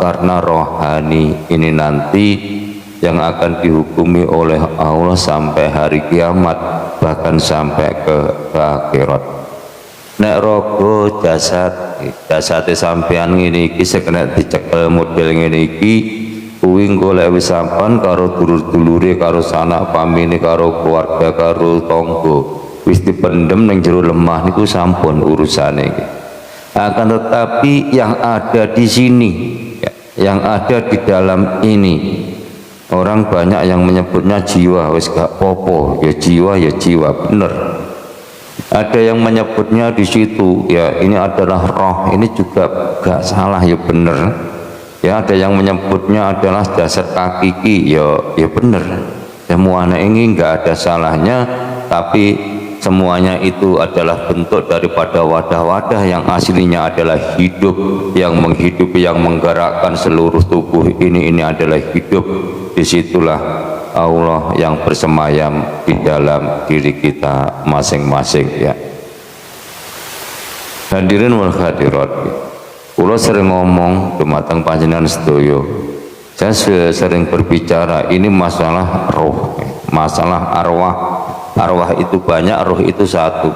karena rohani ini nanti yang akan dihukumi oleh Allah sampai hari kiamat, bahkan sampai ke akhirat. Nek rogo jasate sampean ngene iki sekena dicekel model ngene iki kuwi golek wis sampan karo dulur-dulure, karo sanak pamine, karo keluarga, karo tangga wis dipendem ning jero lemah niku sampun urusane iki. Akan tetapi yang ada di sini, yang ada di dalam ini, orang banyak yang menyebutnya jiwa, wis gak popo, ya jiwa bener. Ada yang menyebutnya di situ, ya ini adalah roh, ini juga gak salah, ya bener. Ya ada yang menyebutnya adalah jasad hakiki, ya bener. Semuanya ini gak ada salahnya, tapi semuanya itu adalah bentuk daripada wadah-wadah yang aslinya adalah hidup, yang menghidupi, yang menggerakkan seluruh tubuh ini adalah hidup. Disitulah Allah yang bersemayam di dalam diri kita masing-masing, ya. Hadirin wal hadirat, kula sering ngomong dumateng panjenengan sedaya, saya sering berbicara ini masalah roh, masalah arwah. Arwah itu banyak, roh itu satu.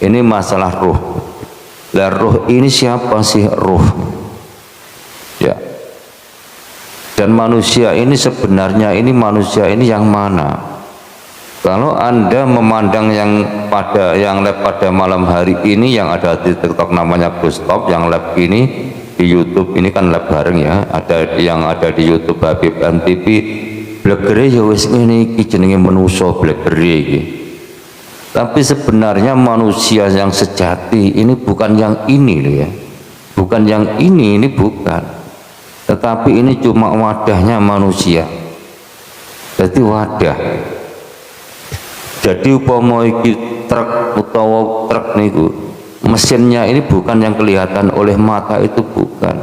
Ini masalah roh. Lah roh ini siapa sih roh? Ya. Dan manusia ini sebenarnya ini manusia ini yang mana? Kalau Anda memandang yang lab pada malam hari ini yang ada di TikTok namanya Gustop, yang lab ini di YouTube ini kan lab bareng ya, ada yang ada di YouTube Habib MTV. Blekere ya wis ngene iki jenenge manusa blekere iki. Tapi sebenarnya manusia yang sejati ini bukan yang ini loh ya. Bukan yang ini bukan. Tetapi ini cuma wadahnya manusia. Jadi wadah. Jadi upama iki truk utawa truk niku, mesinnya ini bukan yang kelihatan oleh mata, itu bukan.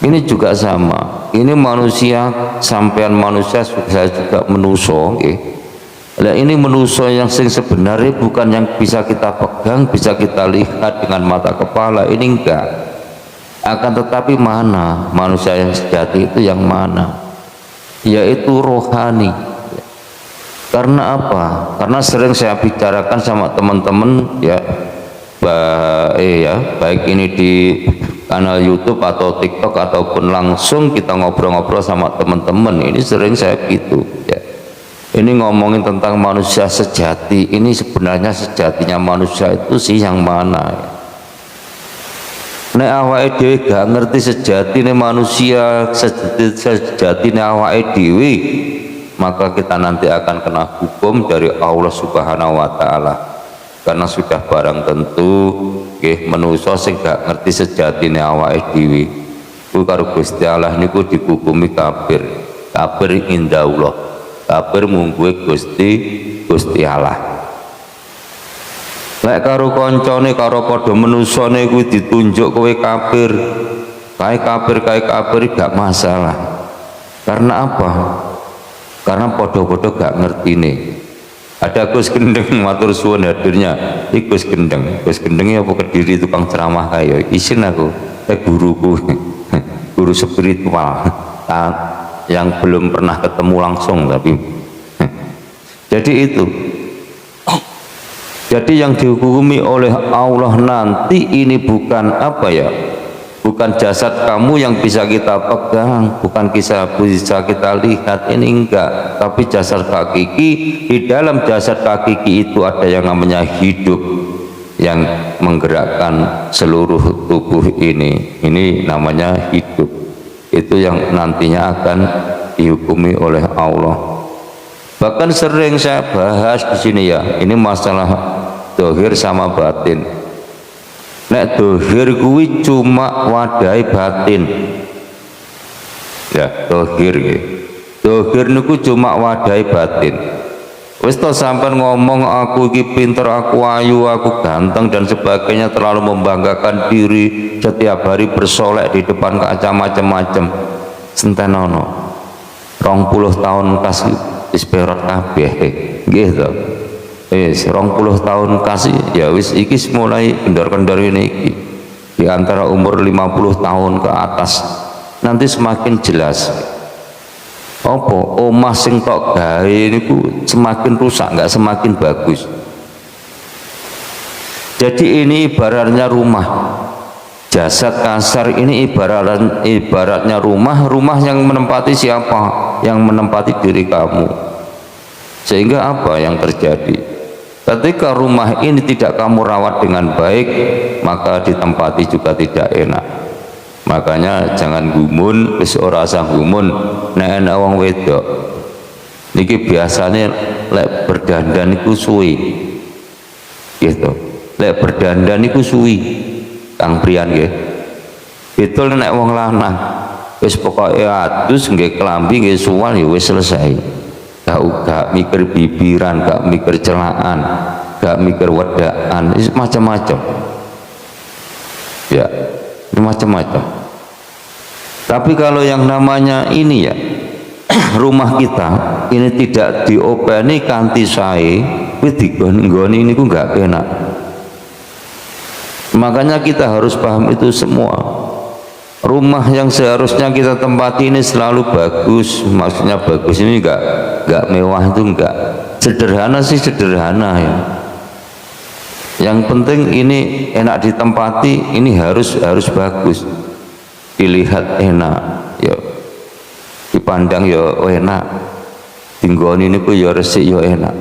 Ini juga sama. Ini manusia, sampean manusia, saya juga menuso, okay. Nah ini manusia yang sebenarnya bukan yang bisa kita pegang, bisa kita lihat dengan mata kepala, ini enggak. Akan tetapi mana manusia yang sejati itu yang mana? Yaitu rohani. Karena apa? Karena sering saya bicarakan sama teman-teman ya, baik ini di kanal YouTube atau TikTok ataupun langsung kita ngobrol-ngobrol sama teman-teman, ini sering saya gitu ya. Ini ngomongin tentang manusia sejati, ini sebenarnya sejatinya manusia itu sih yang mana ya? Nek awake dhewe gak ngerti sejatine manusia, sejatine awake dhewe, maka kita nanti akan kena hukum dari Allah Subhanahu wa taala. Karena sudah barang tentu nggih manusa sing gak ngerti sejatine awake dhewe ku karo Gusti Allah niku dihukumi kafir. Kafir indaullah. Kafir mungguhe Gusti Allah. Lek karo kancane karo padha menusane kuwi ditunjuk kowe kafir. Kae kafir gak masalah. Karena apa? Karena padha-padha gak ngertine. Ada Gus Gendeng matur suwun hadirnya. Iki Gus Gendeng. Gus Gendeng apa Kediri tukang ceramah kaya isin aku. Guruku. Guru spiritual. Yang belum pernah ketemu langsung tapi. Jadi itu. Jadi yang dihukumi oleh Allah nanti ini bukan apa ya? Bukan jasad kamu yang bisa kita pegang, bukan bisa kita lihat, ini enggak, tapi jasad hakiki. Di dalam jasad hakiki itu ada yang namanya hidup yang menggerakkan seluruh tubuh ini namanya hidup. Itu yang nantinya akan dihukumi oleh Allah. Bahkan sering saya bahas di sini ya, ini masalah dohir sama batin. Nek dohir kuwi cuma wadai batin ya, dohir niku cuma wadai batin. Wis to sampean ngomong aku iki pinter, aku ayu, aku ganteng dan sebagainya, terlalu membanggakan diri, setiap hari bersolek di depan kaca macam-macam, sentenono 20 tahun kasih isperot kabeh nggih to. Wis 20 tahun kasih ya wis iki mulai kendor-kendor ini iki. Di antara umur 50 tahun ke atas nanti semakin jelas. Apa omah sing tok gawe niku semakin rusak, nggak semakin bagus. Jadi ini ibaratnya rumah. Jasad kasar ini ibaratnya rumah yang menempati siapa? Yang menempati diri kamu. Sehingga apa yang terjadi? Ketika rumah ini tidak kamu rawat dengan baik, maka ditempati juga tidak enak. Makanya jangan gumun, wis ora usah gumun nek ana wong wedok. Niki biasanya lek berdandan iku suwi. Gitu. Lek berdandan iku suwi. Kang Priyan nggih. Betul nek wong lanang wis pokoke adus nggih klambi nggih suwal ya wis selesai. Gak mikir bibiran, gak mikir celaan, gak mikir wedaan, macam-macam. Ya, macam-macam. Tapi kalau yang namanya ini ya rumah kita ini tidak diopeni kanthi sae, kuwi digoni niku enggak enak. Makanya kita harus paham itu semua. Rumah yang seharusnya kita tempati ini selalu bagus, maksudnya bagus ini enggak mewah itu enggak. Sederhana sih sederhana ya. Yang penting ini enak ditempati, ini harus bagus. Dilihat enak, ya dipandang ya enak, tinggoni ini pun ya resik ya enak.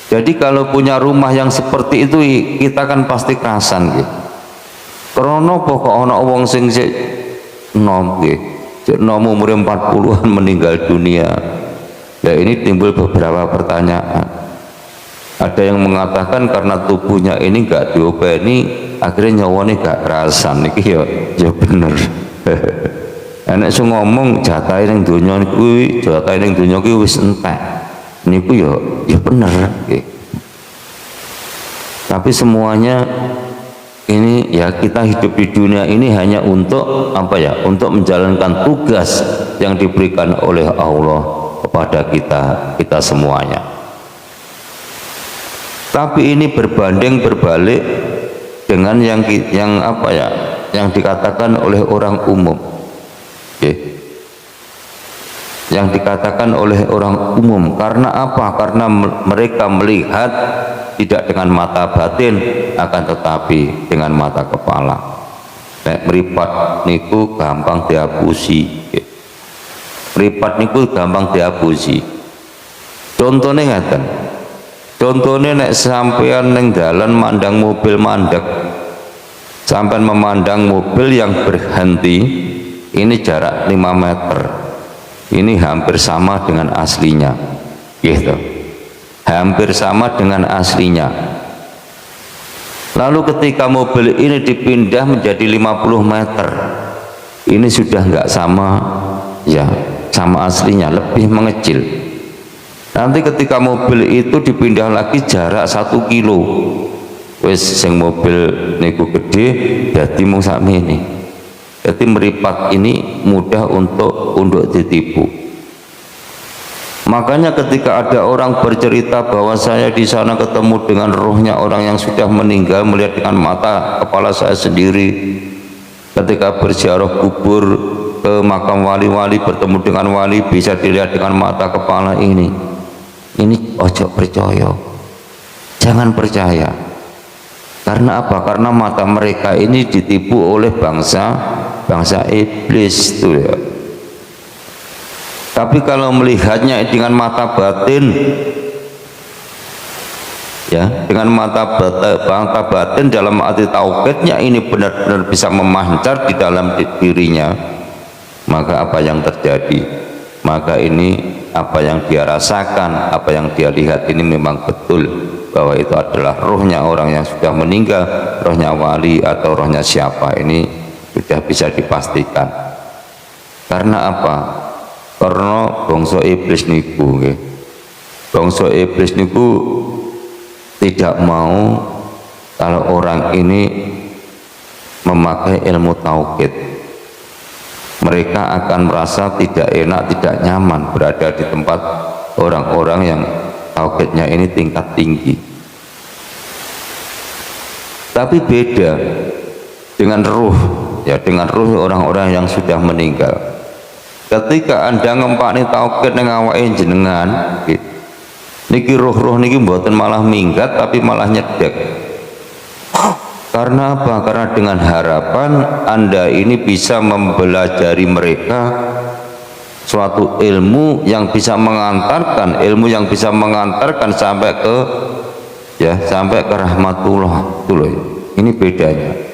Jadi kalau punya rumah yang seperti itu kita kan pasti kerasan gitu. Karena pokok ana wong sing sik nom nggih, sik nom umur 40-an meninggal dunia. Ya ini timbul beberapa pertanyaan. Ada yang mengatakan karena tubuhnya ini enggak diopeni akhirnya nyawane gak kerasan iki ya bener. Enek sing ngomong jatahe ning donya kuwi, jatahe ning donya kuwi wis entek. Niku ya bener nggih. Tapi semuanya ini ya kita hidup di dunia ini hanya untuk apa ya? Untuk menjalankan tugas yang diberikan oleh Allah kepada kita semuanya. Tapi ini berbanding berbalik dengan yang apa ya, yang dikatakan oleh orang umum, yang dikatakan oleh orang umum. Karena apa? Karena mereka melihat tidak dengan mata batin, akan tetapi dengan mata kepala. Nek meripat niku gampang diapusi, meripat niku gampang diapusi. Contohnya ngaten. Contohnya nek sampean neng dalan mandang mobil mandek, sampean memandang mobil yang berhenti, ini jarak 5 meter, ini hampir sama dengan aslinya, gitu, hampir sama dengan aslinya. Lalu ketika mobil ini dipindah menjadi 50 meter, ini sudah nggak sama, ya, sama aslinya, lebih mengecil. Nanti ketika mobil itu dipindah lagi jarak 1 kilo, wis sing mobil niku gede dadi mung sakmene. Jadi meripat ini mudah untuk ditipu. Makanya ketika ada orang bercerita bahwa saya di sana ketemu dengan rohnya orang yang sudah meninggal, melihat dengan mata kepala saya sendiri. Ketika berziarah kubur ke makam wali-wali, bertemu dengan wali, bisa dilihat dengan mata kepala ini. Ini ojo percaya, jangan percaya. Karena apa? Karena mata mereka ini ditipu oleh bangsa iblis tuh ya. Tapi kalau melihatnya dengan mata batin, ya, dengan mata batin dalam arti tauhidnya ini benar-benar bisa memancar di dalam dirinya, maka apa yang terjadi? Maka ini apa yang dia rasakan, apa yang dia lihat ini memang betul bahwa itu adalah rohnya orang yang sudah meninggal, rohnya wali atau rohnya siapa, ini sudah bisa dipastikan. Karena apa? Karena bangsa iblis niku, bangsa iblis niku tidak mau kalau orang ini memakai ilmu tauhid. Mereka akan merasa tidak enak, tidak nyaman berada di tempat orang-orang yang tauhidnya ini tingkat tinggi. Tapi beda dengan ruh, ya, dengan ruh orang-orang yang sudah meninggal. Ketika Anda ngempakni tauhid ning awake jenengan, niki roh-roh niki mboten malah minggat tapi malah nyedek. Karena apa? Karena dengan harapan Anda ini bisa mempelajari mereka suatu ilmu yang bisa mengantarkan, sampai ke sampai ke rahmatullah. Itu loh. Ini bedanya.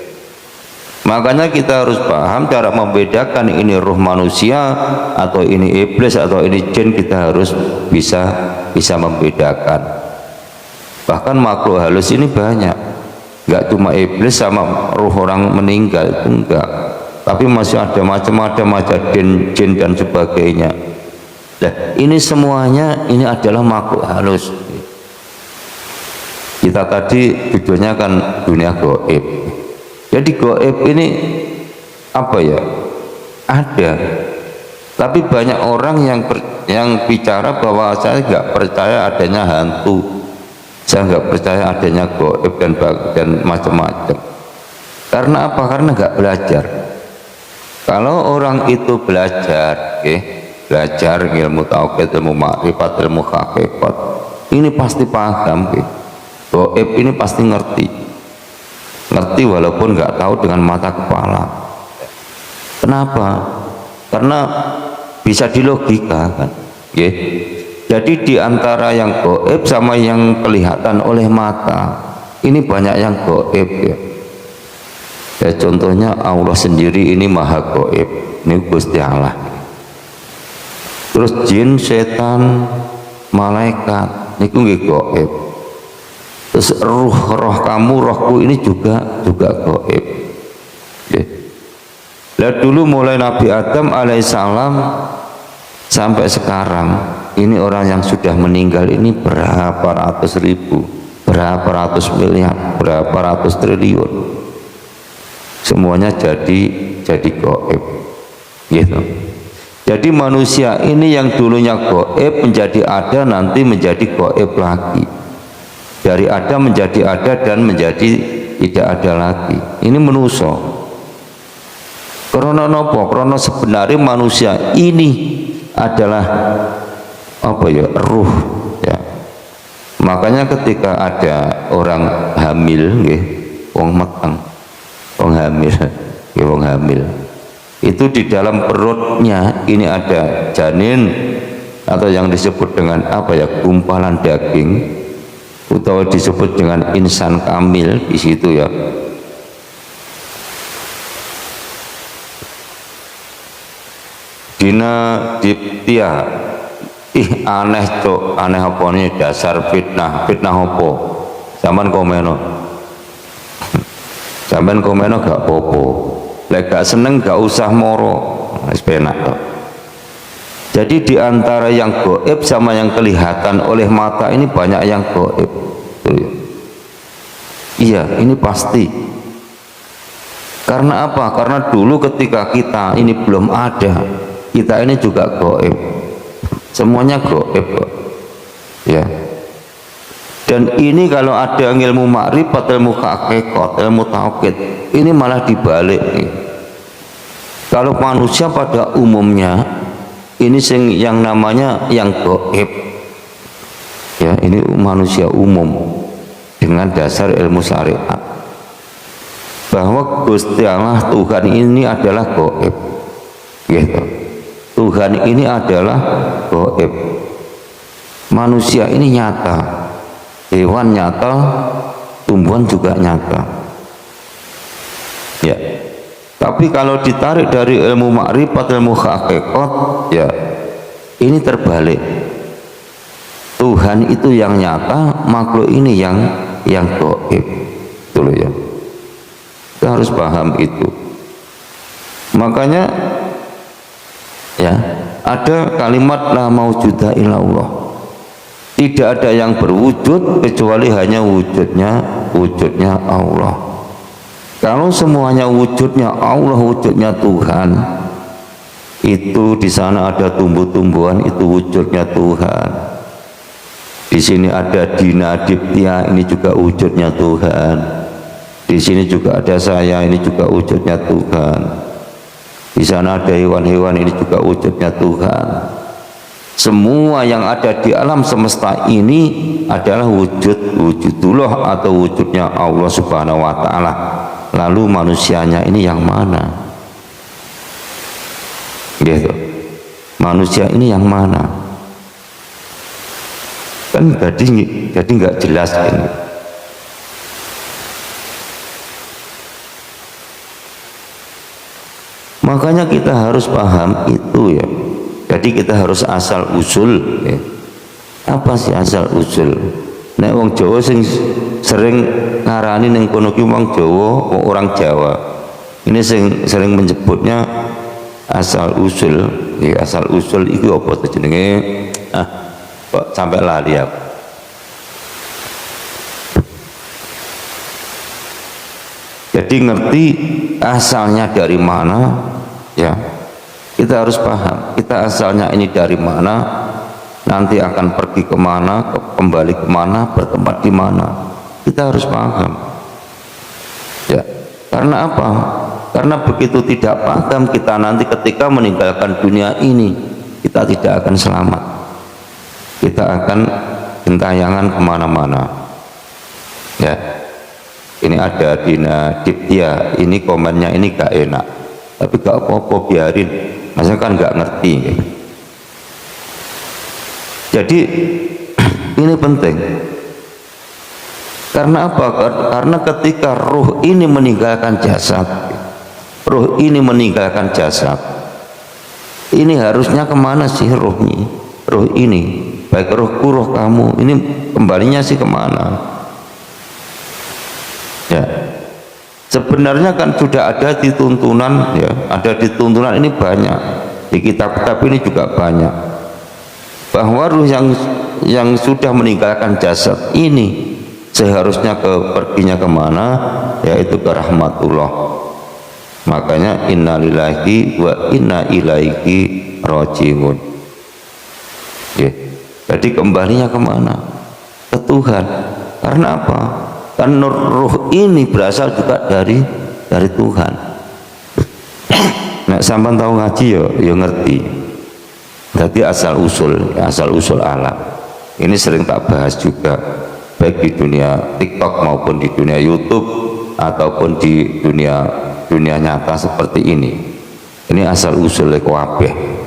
Makanya kita harus paham cara membedakan ini ruh manusia atau ini iblis atau ini jin, kita harus bisa membedakan. Bahkan makhluk halus ini banyak, nggak cuma iblis sama ruh orang meninggal, itu enggak, tapi masih ada macam-macam jin dan sebagainya. Nah, ini semuanya ini adalah makhluk halus. Kita tadi tujuannya kan dunia gaib. Jadi gaib ini apa ya? Ada. Tapi banyak orang yang bicara bahwa saya nggak percaya adanya hantu, saya nggak percaya adanya gaib dan macam-macam. Karena apa? Karena nggak belajar. Kalau orang itu belajar, belajar ilmu tauhid, ilmu makrifat, ilmu hakikat, ini pasti paham. Gaib ini pasti ngerti walaupun nggak tahu dengan mata kepala. Kenapa? Karena bisa dilogika kan. Jadi di antara yang gaib sama yang kelihatan oleh mata, ini banyak yang gaib ya. Contohnya Allah sendiri ini maha gaib, ini Gusti Allah. Terus jin, setan, malaikat, ini nggih gaib. Terus roh kamu, rohku ini juga gaib. Lah dulu mulai Nabi Adam alaihissalam sampai sekarang, ini orang yang sudah meninggal ini berapa ratus ribu, berapa ratus miliar, berapa ratus triliun, semuanya jadi gaib, gitu. Jadi manusia ini yang dulunya gaib menjadi ada, nanti menjadi gaib lagi. Dari ada menjadi ada dan menjadi tidak ada lagi. Ini manusia. Karena apa? Karena sebenarnya manusia ini adalah apa ya? Ruh. Ya. Makanya ketika ada orang hamil, wong meteng, wong hamil, itu di dalam perutnya ini ada janin atau yang disebut dengan apa ya? Gumpalan daging. Atau disebut dengan insan kamil di situ ya. Dina diptia, aneh cok, aneh apa nih, dasar fitnah apa? Zaman komeno gak popo, lek gak seneng gak usah moro, wis penak tok. Jadi di antara yang gaib sama yang kelihatan oleh mata ini banyak yang gaib. Iya, ini pasti. Karena apa? Karena dulu ketika kita ini belum ada, kita ini juga gaib. Semuanya gaib, ya. Dan ini kalau ada ilmu makrifat, ilmu hakikat, ilmu tauhid, ini malah dibalik. Kalau manusia pada umumnya ini yang namanya yang gaib, ya, ini manusia umum dengan dasar ilmu syariat bahwa Gusti Allah Tuhan ini adalah gaib, gitu. Tuhan ini adalah gaib, manusia ini nyata, hewan nyata, tumbuhan juga nyata, ya. Tapi kalau ditarik dari ilmu makrifat, ilmu hakikat, ya ini terbalik. Tuhan itu yang nyata, makhluk ini yang gaib. Itu loh ya. Kita harus paham itu. Makanya ya ada kalimat la maujuda illallah. Tidak ada yang berwujud kecuali hanya wujudnya Allah. Kalau semuanya wujudnya Allah, wujudnya Tuhan, itu di sana ada tumbuh-tumbuhan, itu wujudnya Tuhan. Di sini ada Dina Diptia, ini juga wujudnya Tuhan. Di sini juga ada saya, ini juga wujudnya Tuhan. Di sana ada hewan-hewan, ini juga wujudnya Tuhan. Semua yang ada di alam semesta ini adalah wujudullah atau wujudnya Allah Subhanahu wa taala. Lalu manusianya ini yang mana? Gitu. Manusia ini yang mana? Kan jadi nggak jelas ini. Makanya kita harus paham itu ya. Jadi kita harus asal usul ya. Apa sih asal usul? Nek wong Jawa sing sering ngarani ning kono ki wong Jawa, orang Jawa. Ini sering menyebutnya asal usul. Ya, asal usul itu apa tuh jenenge? Kok sampai lali aku. Jadi ngerti asalnya dari mana ya. Kita harus paham kita asalnya ini dari mana, nanti akan pergi kemana, kembali kemana, bertempat di mana. Kita harus paham ya. Karena apa? Karena begitu tidak paham kita, nanti ketika meninggalkan dunia ini kita tidak akan selamat, kita akan gentayangan kemana-mana ya. Ini ada Dina Diptia, ini komennya ini gak enak, tapi gak apa-apa, biarin, masa kan gak ngerti ya. Jadi ini penting. Karena apa? Karena ketika ruh ini meninggalkan jasad, ruh ini meninggalkan jasad, ini harusnya kemana sih ruhnya? Ruh ini, baik ruhku, ruh kamu, ini kembalinya sih kemana? Ya, sebenarnya kan sudah ada di tuntunan ya, ada di tuntunan ini banyak, di kitab-kitab ini juga banyak, bahwa ruh yang sudah meninggalkan jasad ini seharusnya perginya kemana, yaitu ke rahmatullah. Makanya innalillahi wa inna ilaihi rajiun ya. Jadi kembalinya kemana? Ke Tuhan. Karena apa? Karena ruh ini berasal juga dari Tuhan. Nah, sampean tahu ngaji ya ngerti. Jadi asal usul alam. Ini sering tak bahas juga, baik di dunia TikTok maupun di dunia YouTube ataupun di dunia nyata seperti ini. Ini asal usul kabeh.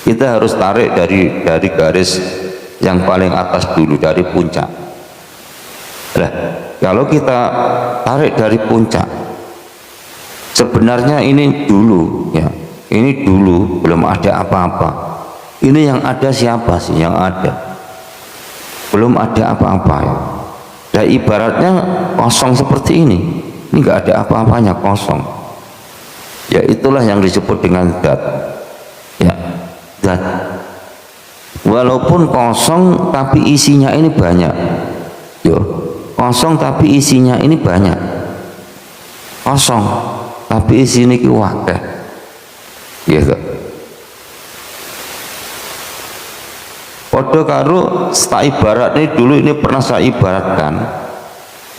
Kita harus tarik dari garis yang paling atas dulu, dari puncak. Nah, kalau kita tarik dari puncak, sebenarnya ini dulu ya, ini dulu belum ada apa-apa. Ini yang ada siapa sih yang ada? Belum ada apa-apa ya. Dan ibaratnya kosong seperti ini nggak ada apa-apanya, kosong. Ya itulah yang disebut dengan zat. Ya, zat. Walaupun kosong tapi isinya ini banyak. Yo. Kosong tapi isinya ini banyak, kosong tapi isinya ini wakeh gitu. Podo karo tak ibarat ini, dulu ini pernah saya ibaratkan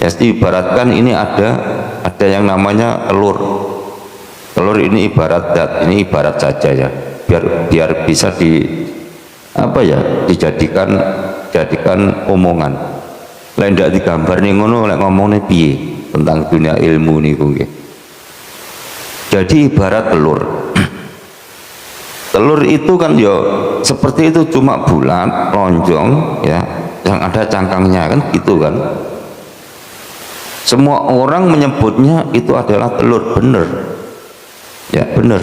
ya, ibaratkan ini ada yang namanya telur ini ibarat zat, ini ibarat saja ya, biar bisa dijadikan omongan. Lain ndak digambar nih ngono, lek ngomongnya piye tentang dunia ilmu nih nggih. Jadi ibarat telur. Telur itu kan ya seperti itu, cuma bulat, lonjong ya, yang ada cangkangnya kan gitu kan. Semua orang menyebutnya itu adalah telur, bener. Ya, bener.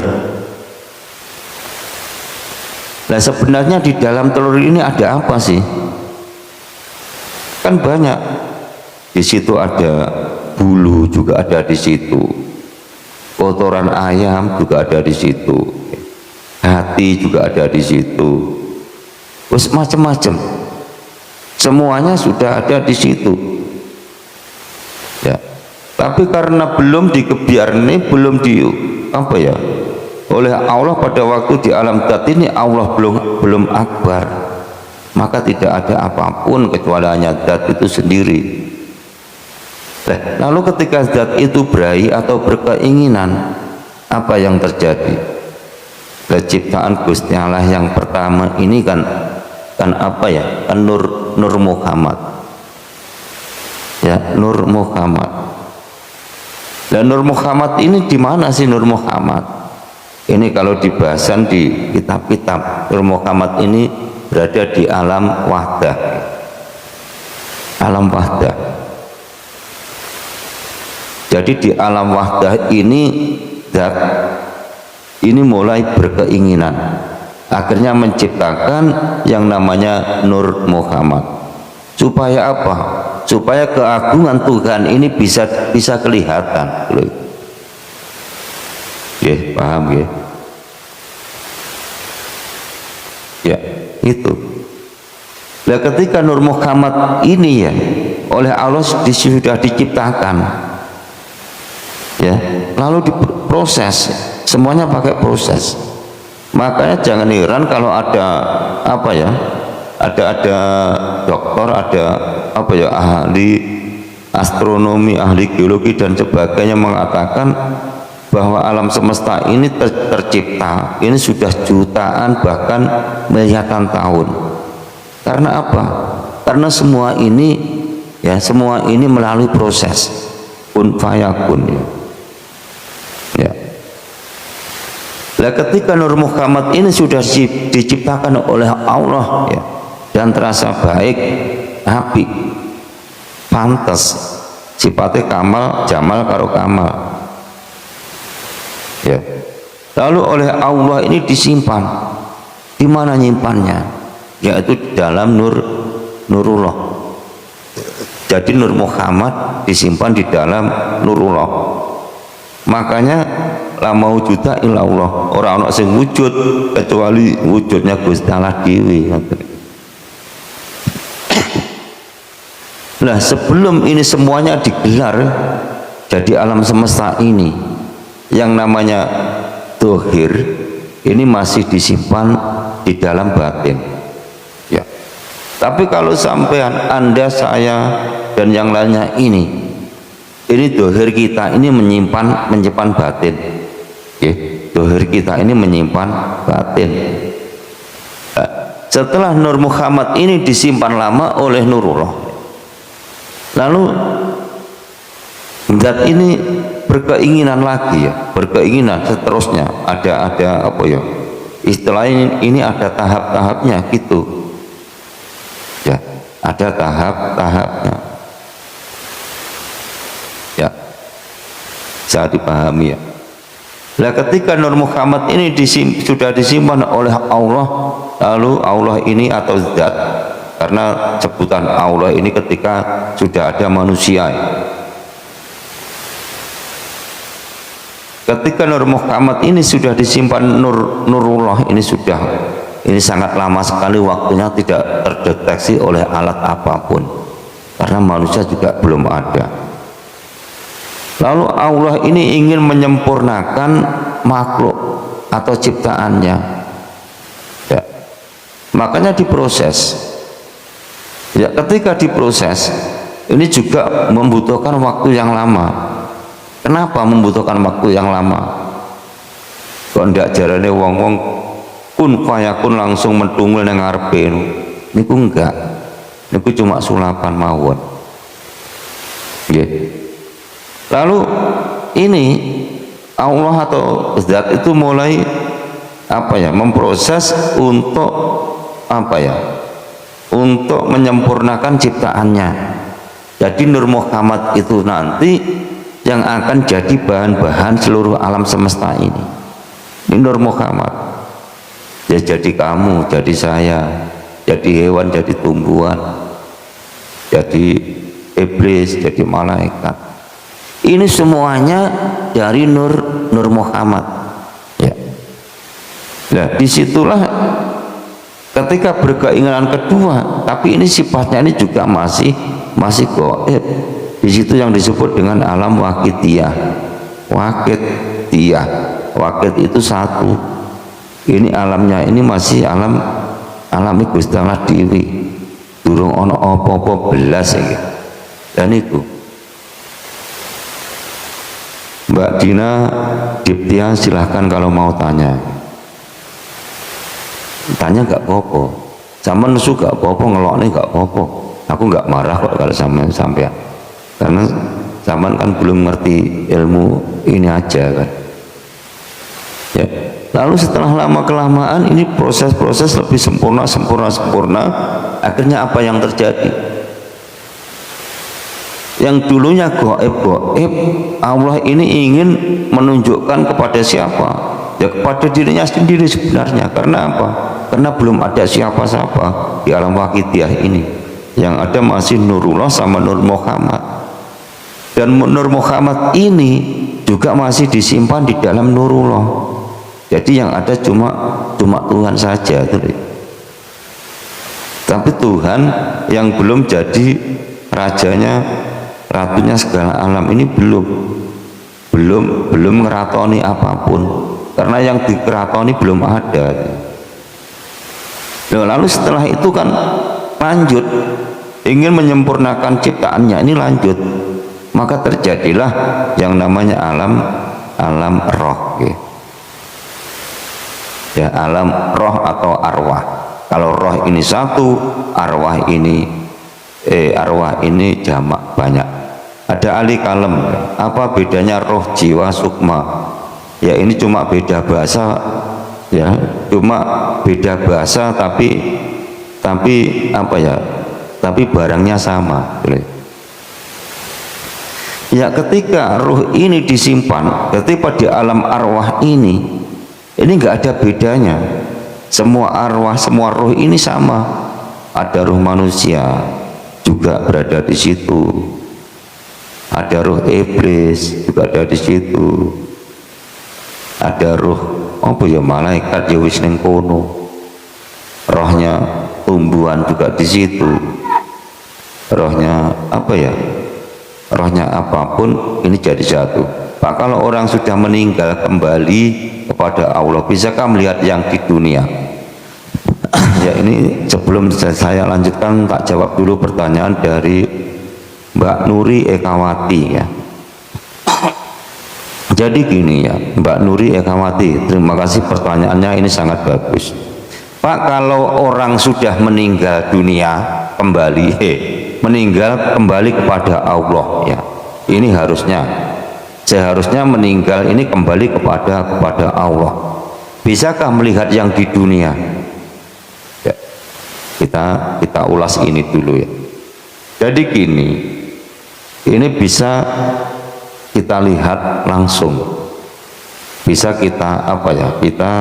Nah, sebenarnya di dalam telur ini ada apa sih? Kan banyak. Di situ ada bulu juga ada di situ, kotoran ayam juga ada di situ, hati juga ada di situ, terus macam-macam, semuanya sudah ada di situ ya. Tapi karena belum dikebiarkan, belum oleh Allah pada waktu di alam zat ini, Allah belum akbar, maka tidak ada apapun kecuali hanya zat itu sendiri. Lalu ketika zat itu berahi atau berkeinginan, apa yang terjadi? Ciptaan Gusti Allah yang pertama ini kan apa ya? Kan Nur Muhammad. Ya, Nur Muhammad. Dan Nur Muhammad ini di mana sih Nur Muhammad? Ini kalau dibahasan di kitab-kitab, Nur Muhammad ini berada di alam wahdah. Alam wahdah. Jadi di alam wahdah ini zat ini mulai berkeinginan, akhirnya menciptakan yang namanya Nur Muhammad. Supaya apa? Supaya keagungan Tuhan ini bisa kelihatan. Ya, paham ya? Ya, itu. Nah, ketika Nur Muhammad ini ya oleh Allah sudah diciptakan, ya, lalu diproses, semuanya pakai proses. Makanya jangan heran kalau ada apa ya, ada dokter, ada apa ya, ahli astronomi, ahli geologi dan sebagainya mengatakan bahwa alam semesta ini tercipta ini sudah jutaan bahkan miliaran tahun. Karena apa? Karena semua ini ya, semua ini melalui proses kun fayakun ya. Ya. Nah, ketika Nur Muhammad ini sudah diciptakan oleh Allah ya, dan terasa baik, api, pantas, sifatnya kamal, jamal karo kamal. Ya. Lalu oleh Allah ini disimpan. Di mana nyimpannya? Yaitu di dalam Nurullah. Jadi Nur Muhammad disimpan di dalam Nurullah. Makanya la maujuda illa Allah, ora ana sing wujud kecuali wujudnya Gusti Allah dewi. Nah, sebelum ini semuanya digelar jadi alam semesta ini yang namanya dohir ini masih disimpan di dalam batin. Ya. Tapi kalau sampean, Anda, saya dan yang lainnya ini dohir kita ini menyimpan batin. Ya, dohir kita ini menyimpan batin. Nah, setelah Nur Muhammad ini disimpan lama oleh Nurullah, lalu zat ini berkeinginan lagi ya, berkeinginan seterusnya. Ada apa ya? Istilahnya ini ada tahap-tahapnya gitu. Ya, ada tahap-tahapnya. Ya, bisa dipahami ya. Nah, ketika Nur Muhammad ini sudah disimpan oleh Allah, lalu Allah ini atau zat, karena sebutan Allah ini ketika sudah ada manusia ya. Ketika Nur Muhammad ini sudah disimpan Nurullah ini sangat lama sekali waktunya, tidak terdeteksi oleh alat apapun karena manusia juga belum ada. Lalu Allah ini ingin menyempurnakan makhluk atau ciptaannya ya. Makanya diproses ya. Ketika diproses ini juga membutuhkan waktu yang lama. Kenapa membutuhkan waktu yang lama? Kok ndak jarane wong-wong kun fayakun langsung mentungul nang ngarepe niku enggak. Niku cuma sulapan mawon. Nggih. Lalu ini Allah atau zat itu mulai apa ya, memproses untuk apa ya, untuk menyempurnakan ciptaannya. Jadi Nur Muhammad itu nanti yang akan jadi bahan-bahan seluruh alam semesta ini. Ini Nur Muhammad ya, jadi kamu, jadi saya, jadi hewan, jadi tumbuhan, jadi iblis, jadi malaikat. Ini semuanya dari Nur Muhammad ya. Nah, disitulah ketika berkeinginan kedua, tapi ini sifatnya ini juga masih gaib. Di situ yang disebut dengan alam wakitiyah. Wakit itu satu. Ini alamnya ini masih alami Gusti Allah dewi. Durung ono apa-apa belas ya. Dan itu Mbak Dina Diptia, silahkan kalau mau tanya nggak apa-apa, sama nesu nggak apa-apa, ngeloknya nggak apa-apa, aku nggak marah kok kalau sampai karena zaman kan belum ngerti ilmu ini aja kan ya. Lalu setelah lama kelamaan ini proses-proses lebih sempurna, akhirnya apa yang terjadi? Yang dulunya gaib, Allah ini ingin menunjukkan kepada siapa? Ya kepada dirinya sendiri sebenarnya. Karena apa? Karena belum ada siapa-siapa di alam wakidiyah ini. Yang ada masih Nurullah sama Nur Muhammad. Dan Nur Muhammad ini juga masih disimpan di dalam Nurullah. Jadi yang ada cuma Tuhan saja. Tapi Tuhan yang belum jadi rajanya, ratunya segala alam ini belum ngeratoni apapun, karena yang dikeratoni belum ada. Lalu setelah itu kan lanjut ingin menyempurnakan ciptaannya, ini lanjut, maka terjadilah yang namanya alam roh ya, alam roh atau arwah. Kalau roh ini satu, arwah ini jamak banyak. Ada ahli kalem, apa bedanya roh, jiwa, sukma? Ya ini cuma beda bahasa ya, cuma beda bahasa tapi apa ya, tapi barangnya sama ya. Ketika roh ini disimpan, ketika di alam arwah ini nggak ada bedanya. Semua arwah, semua roh ini sama. Ada roh manusia juga berada di situ, ada roh iblis juga ada di situ, ada roh malaikat ya wis ning kono, rohnya tumbuhan juga di situ, rohnya rohnya apapun ini jadi satu. Pak, kalau orang sudah meninggal kembali kepada Allah, bisakah melihat yang di dunia? Ya ini sebelum saya lanjutkan, tak jawab dulu pertanyaan dari Mbak Nuri Ekawati ya. Jadi gini ya, Mbak Nuri Ekawati, terima kasih pertanyaannya, ini sangat bagus. Pak, kalau orang sudah meninggal dunia meninggal kembali kepada Allah ya, ini seharusnya meninggal ini kembali kepada Allah. Bisakah melihat yang di dunia? Ya, kita ulas ini dulu ya. Jadi gini, ini bisa kita lihat langsung, bisa kita kita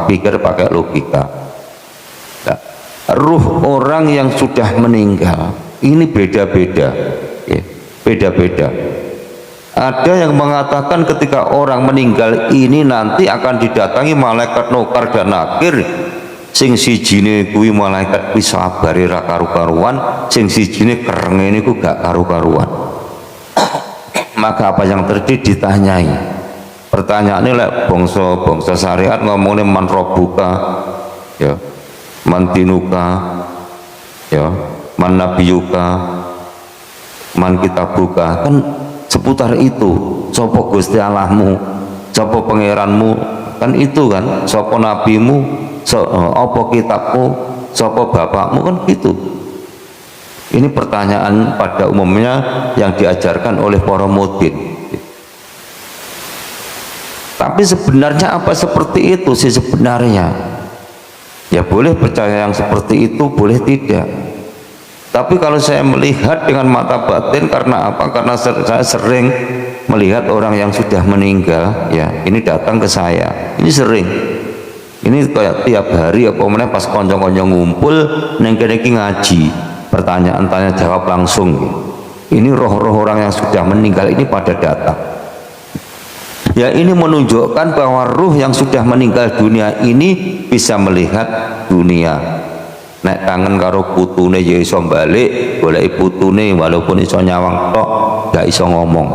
pikir pakai logika. Nah, ruh orang yang sudah meninggal ini beda-beda ya, beda-beda. Ada yang mengatakan ketika orang meninggal ini nanti akan didatangi malaikat nokar dan nakir, sing sijine kuwi malaikat kuwi sabare ra karu-karuan, sing sijine kerenge niku gak karu-karuan. Maka apa yang terjadi? Ditanyai. Pertanyaannya lek bangsa syariat ngomongnya man robuka ya, man dinuka ya, man nabiyuka, man kitabuka, kan seputar itu. Sopo Gusti Allahmu, sopo pangeranmu, kan itu kan, sopo nabimu, opo kitabmu, sopo bapakmu, kan gitu. Ini pertanyaan pada umumnya yang diajarkan oleh para mudin. Tapi sebenarnya apa seperti itu sih sebenarnya? Ya boleh percaya yang seperti itu, boleh tidak. Tapi kalau saya melihat dengan mata batin, karena apa? Karena saya sering melihat orang yang sudah meninggal ya, ini datang ke saya, ini sering, ini kayak tiap hari apa mana pas konco-konco ngumpul neng kene ngaji, pertanyaan tanya jawab langsung. Ini roh-roh orang yang sudah meninggal ini pada datang ya. Ini menunjukkan bahwa ruh yang sudah meninggal dunia ini bisa melihat dunia. Nek kangen karo putune ya iso balik, golek putune walaupun iso nyawang tok gak iso ngomong.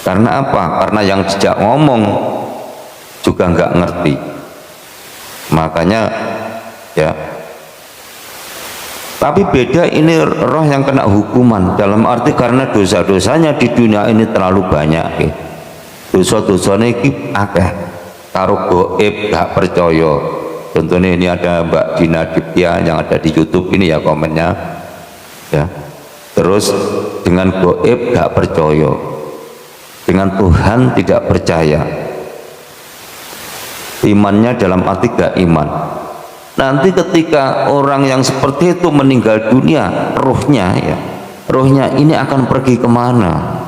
Karena apa? Karena yang dijak ngomong juga nggak ngerti. Makanya ya Tapi beda ini roh yang kena hukuman, dalam arti karena dosa-dosanya di dunia ini terlalu banyak. Dosa-dosanya ini akeh, karo goib gak percaya. Contohnya ini ada Mbak Dina Dipya yang ada di YouTube ini ya komennya ya. Terus dengan goib gak percaya, dengan Tuhan tidak percaya, imannya dalam arti gak iman. Nanti ketika orang yang seperti itu meninggal dunia, rohnya ini akan pergi kemana?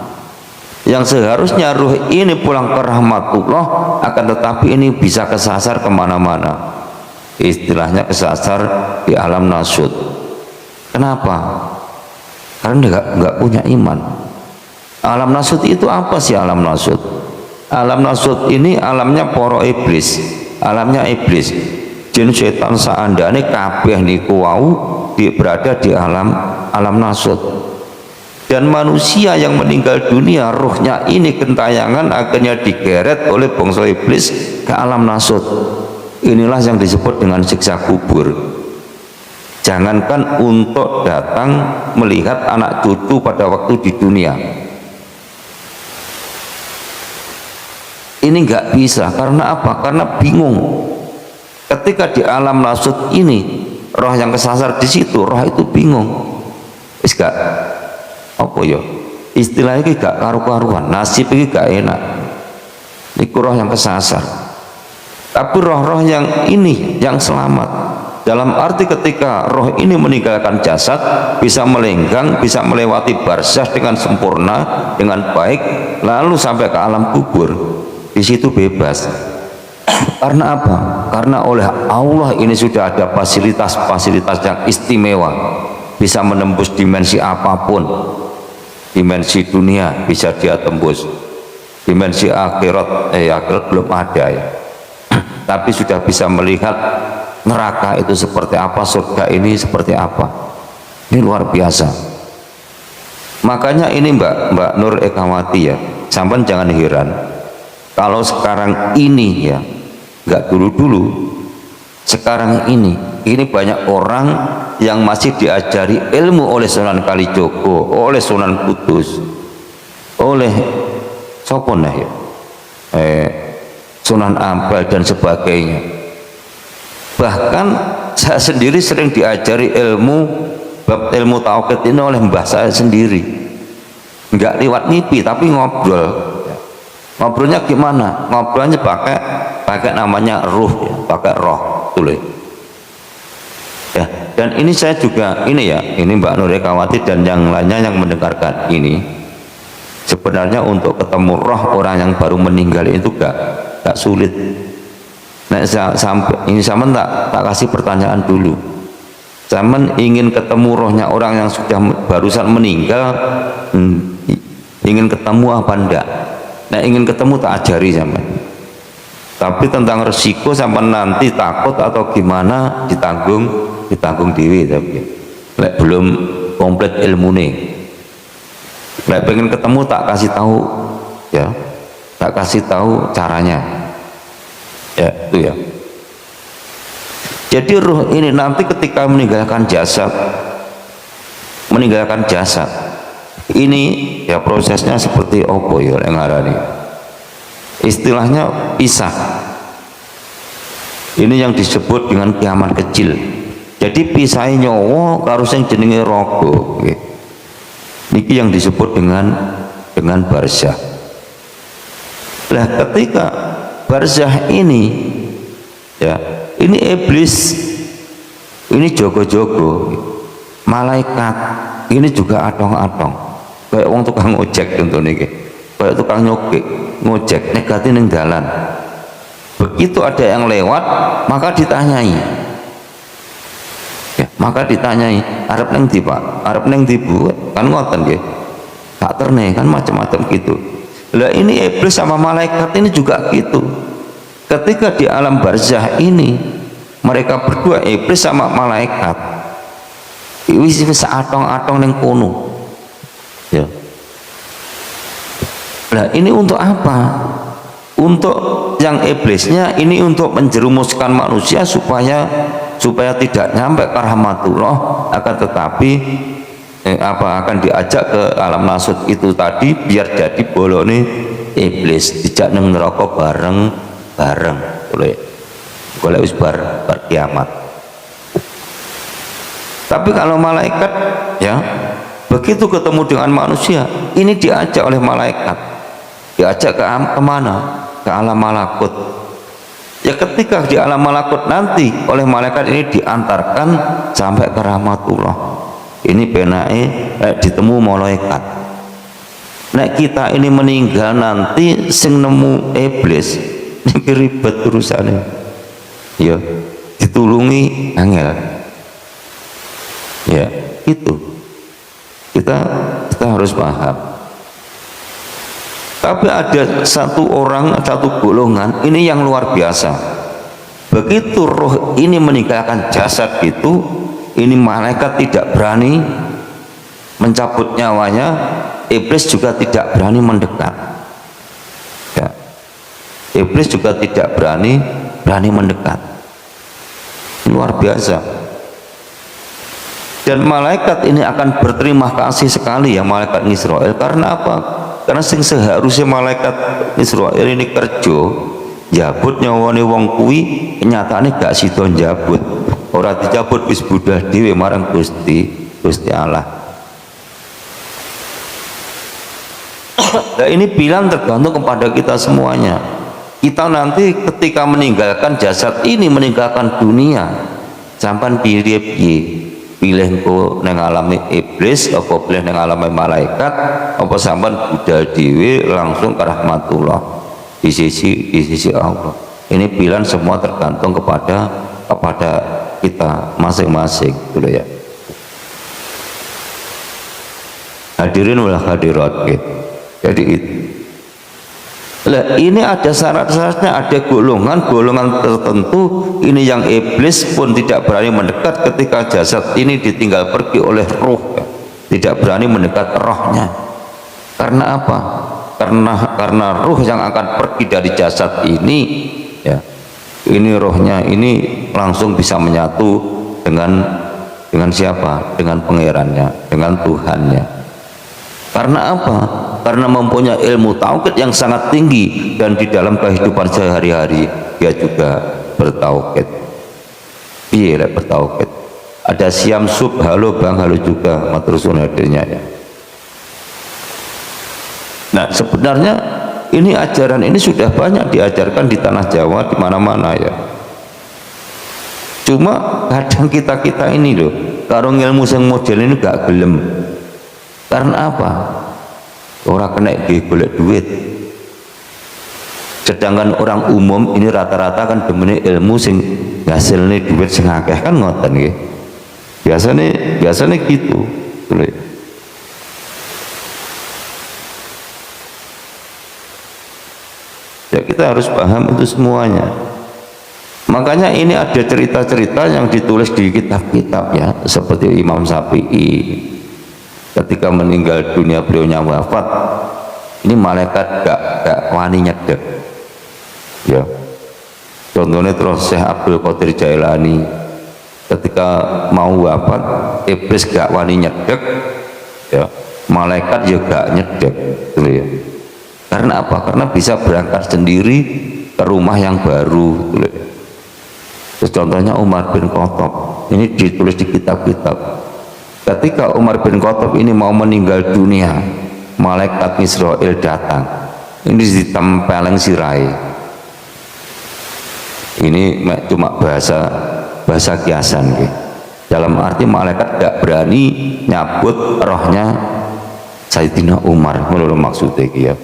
Yang seharusnya roh ini pulang ke rahmatullah, akan tetapi ini bisa kesasar kemana-mana. Istilahnya kesasar di alam nasyut. Kenapa? Karena nggak punya iman. Alam nasyut itu apa sih alam nasyut? Alam nasyut ini alamnya poro iblis, alamnya iblis. Jin setan seandainya kabeh niku wau berada di alam nasyut. Dan manusia yang meninggal dunia, rohnya ini gentayangan akhirnya digeret oleh bangsa iblis ke alam nasyut. Inilah yang disebut dengan siksa kubur. Jangankan untuk datang melihat anak cucu pada waktu di dunia, ini nggak bisa. Karena apa? Karena bingung. Ketika di alam nasyut ini, roh yang kesasar di situ, roh itu bingung. Wis gak apa ya? Istilahnya ini gak karu-karuan, nasib ini gak enak. Ini roh yang kesasar. Tapi roh-roh yang ini yang selamat. Dalam arti ketika roh ini meninggalkan jasad, bisa melenggang, bisa melewati barzah dengan sempurna, dengan baik, lalu sampai ke alam kubur. Di situ bebas. Karena apa? Karena oleh Allah ini sudah ada fasilitas-fasilitas yang istimewa, bisa menembus dimensi apapun. Dimensi dunia bisa dia tembus, dimensi akhirat akhirat belum ada ya. Tapi sudah bisa melihat neraka itu seperti apa, surga ini seperti apa. Ini luar biasa. Makanya ini Mbak Nur Ekawati ya, sampai jangan heran kalau sekarang ini ya, nggak dulu-dulu, sekarang ini banyak orang yang masih diajari ilmu oleh Sunan Kalijogo, oleh Sunan Kudus, oleh sopon ya, Sunan Ampel dan sebagainya. Bahkan saya sendiri sering diajari ilmu tauhid ini oleh mbah saya sendiri, nggak lewat mimpi tapi ngobrol. Ngobrolnya gimana? Ngobrolnya pakai namanya ruh ya, pakai roh tulis. Ya, dan ini saya juga ini Mbak Nur Ekawati dan yang lainnya yang mendengarkan ini, sebenarnya untuk ketemu roh orang yang baru meninggal itu gak sulit. Nah, ini sama tak kasih pertanyaan dulu. Zaman ingin ketemu rohnya orang yang sudah barusan meninggal, ingin ketemu apa enggak? Nah, ingin ketemu tak ajari zaman. Tapi tentang resiko sama nanti takut atau gimana ditanggung dewi. Tapi lek belum komplit ilmu nih, lek pengen ketemu tak kasih tahu ya, tak kasih tahu caranya ya, itu ya. Jadi ruh ini nanti ketika meninggalkan jasad ini ya prosesnya seperti opo ya yang ngarani, istilahnya pisah. Ini yang disebut dengan kiamat kecil. Jadi pisahnya nyawa karo sing jenenge raga nggih. Niki yang disebut dengan barzah. Lah ketika barzah ini ya, ini iblis, ini jogo-jogo, malaikat ini juga atong-atong. Kayak wong tukang ojek contohnya niki. Kayak tukang ngojek negati ning dalan. Begitu ada yang lewat, maka ditanyai. Ya, maka ditanyai, arep neng ndi Pak? Arep neng ndi Bu? Kan ngoten nggih. Tak terne kan macam-macam gitu. Lah ini iblis sama malaikat ini juga gitu. Ketika di alam barzah ini mereka berdua, iblis sama malaikat, wis atong-atong ning kono. Ya. Nah, ini untuk apa? Untuk yang iblisnya ini untuk menjerumuskan manusia supaya tidak nyampe ke rahmatullah, akan tetapi akan diajak ke alam nasut itu tadi biar jadi bolone iblis, dijak nang neraka bareng golek wis bar kiamat. Tapi kalau malaikat ya begitu ketemu dengan manusia ini diajak oleh malaikat, diajak ke kemana? Ke alam malakut. Ya ketika di alam malakut nanti oleh malaikat ini diantarkan sampai ke rahmatullah. Ini penake ditemu malaikat. Nek kita ini meninggal nanti sing nemu iblis niki ribet urusane. Ya, ditulungi angel. Ya, itu. Kita harus paham. Tapi ada satu orang, satu golongan ini yang luar biasa. Begitu roh ini meninggalkan jasad itu, ini malaikat tidak berani mencabut nyawanya, iblis juga tidak berani mendekat. Ya. Iblis juga tidak berani mendekat. Luar biasa. Dan malaikat ini akan berterima kasih sekali ya malaikat Israel. Karena apa? Karena sing seharusnya malaikat Israel ini kerja jabut nyawane wong kuwi kenyataane gak sida jabut, ora dicabut wis budal dhewe marang Gusti Allah. Nah ini bilang tergantung kepada kita semuanya. Kita nanti ketika meninggalkan jasad ini, meninggalkan dunia, sampan piye-piye pilih ko neng alami iblis apa pilih neng alami malaikat apa sampan budal dhewe langsung ke rahmatullah di sisi Allah. Ini pilihan semua tergantung kepada kita masing-masing gitu ya. Hadirin wal hadirat gitu. Jadi itu. Lah ini ada syarat-syaratnya, ada golongan tertentu ini yang iblis pun tidak berani mendekat ketika jasad ini ditinggal pergi oleh roh, tidak berani mendekat rohnya. Karena apa? Karena roh yang akan pergi dari jasad ini ya, ini rohnya ini langsung bisa menyatu dengan siapa? Dengan pangerannya, dengan Tuhannya. Karena apa? Karena mempunyai ilmu tauhid yang sangat tinggi dan di dalam kehidupan sehari-hari dia juga bertauhid. Iya, bertauhid. Ada siam sub, halo bang, halo juga, matur suwun hadirnya ya. Nah sebenarnya ini ajaran ini sudah banyak diajarkan di tanah Jawa di mana-mana ya. Cuma kadang kita ini loh, karo ilmu sing model ini gak gelem. Karena apa? Orang kena golek duit. Sedangkan orang umum ini rata-rata kan demene ilmu sing hasilnya duit sing akeh kan ngoten nggih. Biasanya gitu. Ya kita harus paham itu semuanya. Makanya ini ada cerita-cerita yang ditulis di kitab-kitab ya, seperti Imam Syafi'i ketika meninggal dunia beliaunya wafat, ini malaikat gak wani nyedek ya. Contohnya terus Syekh Abdul Qadir Jailani ketika mau wafat, iblis gak wani nyedek ya, malaikat juga nyedek gitu ya. Karena apa? Karena bisa berangkat sendiri ke rumah yang baru gitu ya. Terus contohnya Umar bin Khattab, ini ditulis di kitab-kitab. Ketika Umar bin Khattab ini mau meninggal dunia, malaikat Israel datang. Ini ditempeleng sirai. Ini cuma bahasa kiasan gitu. Dalam arti malaikat tidak berani nyabut rohnya Sayyidina Umar, menurut maksudnya ya.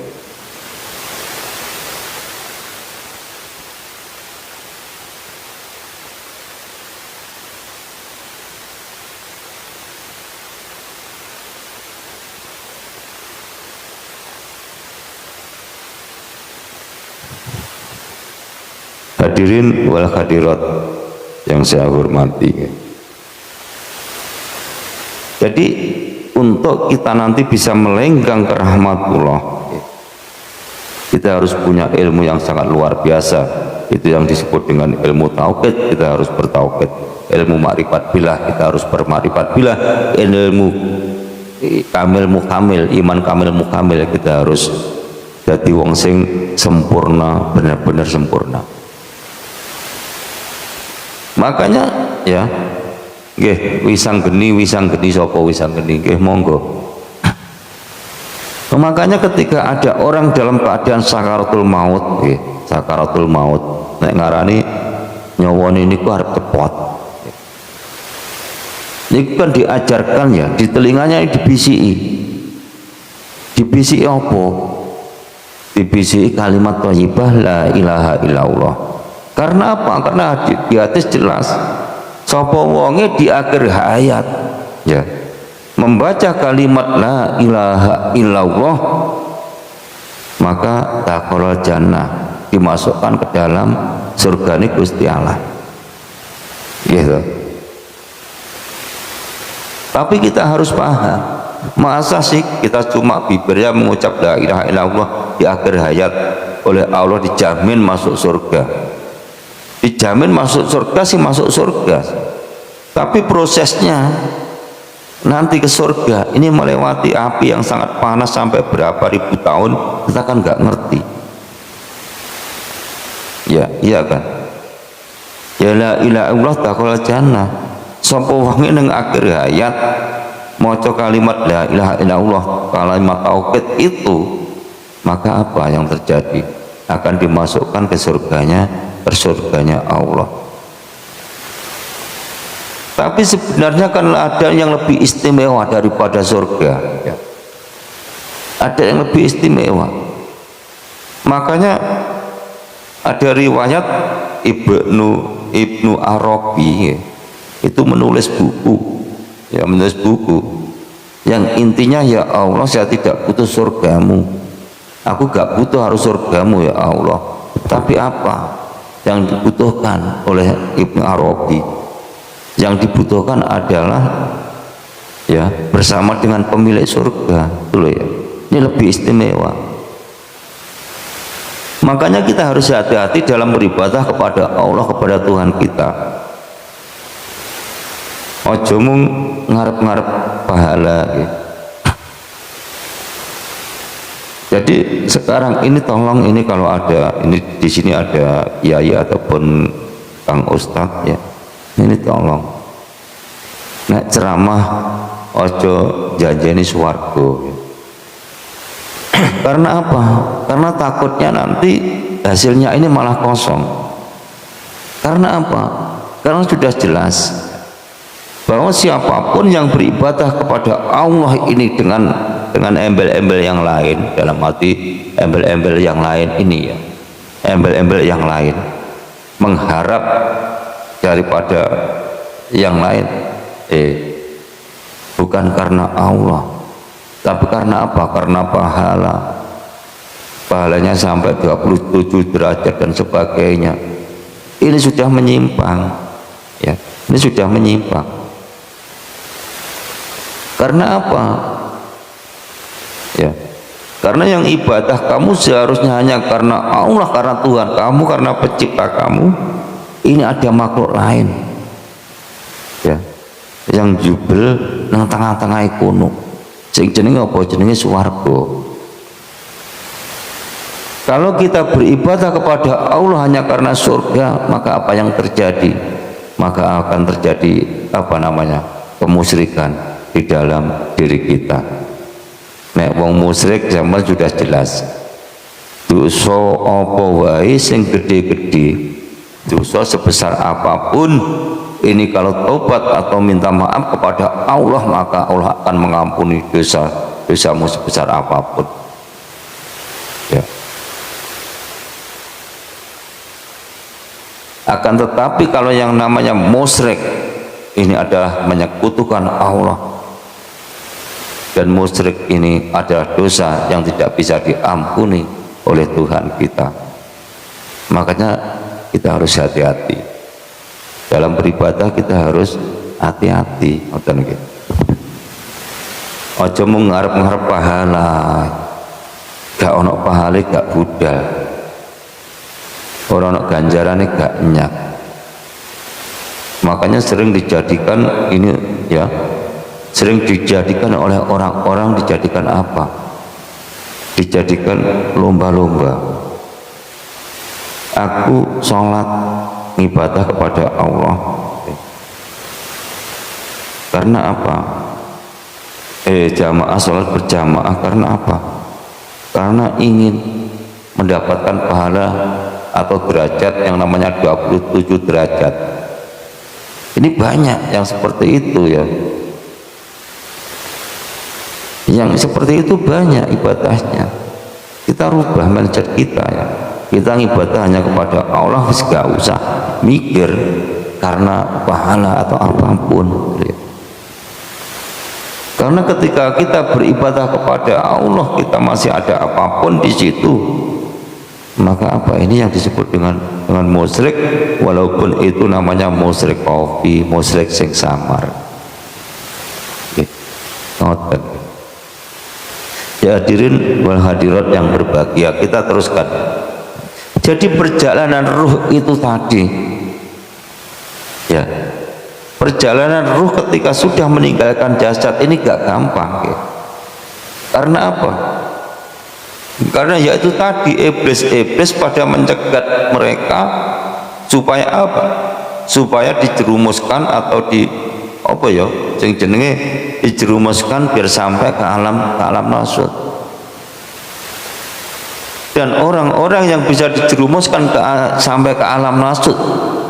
Hadirin wal hadirat yang saya hormati. Jadi untuk kita nanti bisa melenggang ke rahmatullah, Kita harus punya ilmu yang sangat luar biasa. Itu yang disebut dengan ilmu tauhid. Kita harus bertauhid. Ilmu makrifat billah, kita harus bermakrifat billah. Ilmu kamil mukamil, iman kamil mukamil, kita harus jadi wong sing sempurna, benar-benar sempurna. Makanya ya, nggih wisang geni sapa wisang geni, nggih monggo. Makanya ketika ada orang dalam keadaan sakaratul maut, sakaratul maut, nek ngarani nyawone niku arep cepot. Ini kan diajarkan ya, di telinganya dibisiki. Dibisiki apa? Dibisiki kalimat thayyibah la ilaha illallah. Karena apa? Karena di hadis jelas sapa wonge di akhir hayat ya membaca kalimat la ilaha illallah, maka dakhala jannah, dimasukkan ke dalam surga ini Gusti Allah. Gitu. Tapi kita harus paham, masa sih kita cuma bibirnya mengucap la ilaha illallah, di akhir hayat oleh Allah dijamin masuk surga. Dijamin masuk surga sih masuk surga. Tapi prosesnya nanti ke surga ini melewati api yang sangat panas sampai berapa ribu tahun, kita kan nggak ngerti. Ya, iya kan? Ya la ilaha illallah dakhala jannah. Sapa wong ning akhir hayat maca kalimat la ilaha illallah, kalimat tauhid itu, maka apa yang terjadi? Akan dimasukkan ke surganya Allah. Tapi sebenarnya kan ada yang lebih istimewa daripada surga ya. Ada yang lebih istimewa. Makanya ada riwayat Ibnu Arabi ya, itu menulis buku yang intinya, ya Allah, saya tidak butuh surgamu, aku gak butuh harus surgamu ya Allah, tapi apa yang dibutuhkan oleh Ibnu Arabi? Yang dibutuhkan adalah ya bersama dengan pemilik surga, dulu ya. Ini lebih istimewa. Makanya kita harus hati-hati dalam beribadah kepada Allah, kepada Tuhan kita. Ojo mung ngarep-ngarep pahala ya. Jadi sekarang ini tolong, ini kalau ada, ini di sini ada kiai ataupun Kang Ustadz ya, ini tolong nek ceramah ojo janjeni swarga ya. Karena apa? Karena takutnya nanti hasilnya ini malah kosong. Karena apa? Karena sudah jelas bahwa siapapun yang beribadah kepada Allah ini dengan embel-embel yang lain, dalam arti embel-embel yang lain ini ya, embel-embel yang lain, mengharap daripada yang lain, bukan karena Allah, tapi karena apa? Karena pahalanya sampai 27 derajat dan sebagainya. Ini sudah menyimpang ya, ini sudah menyimpang. Karena apa? Ya, karena yang ibadah kamu seharusnya hanya karena Allah, karena Tuhan kamu, karena pencipta kamu. Ini ada makhluk lain ya, yang jubel nang tengah-tengah kono, sing jenenge apa? Jenenge swarga. Kalau kita beribadah kepada Allah hanya karena surga, maka apa yang terjadi? Maka akan terjadi kemusyrikan di dalam diri kita. Nek wong musyrik zaman sudah jelas dosa apa wae sing gede-gede, dosa sebesar apapun, ini kalau tobat atau minta maaf kepada Allah, maka Allah akan mengampuni dosamu sebesar apapun ya. Akan tetapi kalau yang namanya musyrik ini adalah menyekutukan Allah, dan musyrik ini adalah dosa yang tidak bisa diampuni oleh Tuhan kita. Makanya kita harus hati-hati dalam beribadah, kita harus hati-hati. Ojo mengharap-harap pahala, gak ono pahale, gak budal, ora ono ganjarane, gak nyak. Makanya sering dijadikan ini ya, sering dijadikan oleh orang-orang, dijadikan apa? Dijadikan lomba-lomba. Aku sholat ibadah kepada Allah karena apa? Jamaah sholat berjamaah karena apa? Karena ingin mendapatkan pahala atau derajat yang namanya 27 derajat. Ini banyak yang seperti itu ya, yang seperti itu banyak ibadahnya. Kita rubah mindset kita ya, kita ibadah hanya kepada Allah, gak usah mikir karena pahala atau apapun ya. Karena ketika kita beribadah kepada Allah, kita masih ada apapun di situ, maka apa ini yang disebut dengan musyrik, walaupun itu namanya musyrik kopi, musyrik sing samar. Ngoten. Ya hadirin wal hadirat yang berbahagia, kita teruskan. Jadi perjalanan ruh itu tadi ya, perjalanan ruh ketika sudah meninggalkan jasad ini gak gampang ya. Karena apa? Karena yaitu tadi iblis pada mencegat mereka supaya apa? Supaya dijerumuskan atau di apa ya, sing jenenge dijerumuskan biar sampai ke alam nasut. Dan orang-orang yang bisa dijerumuskan sampai ke alam nasut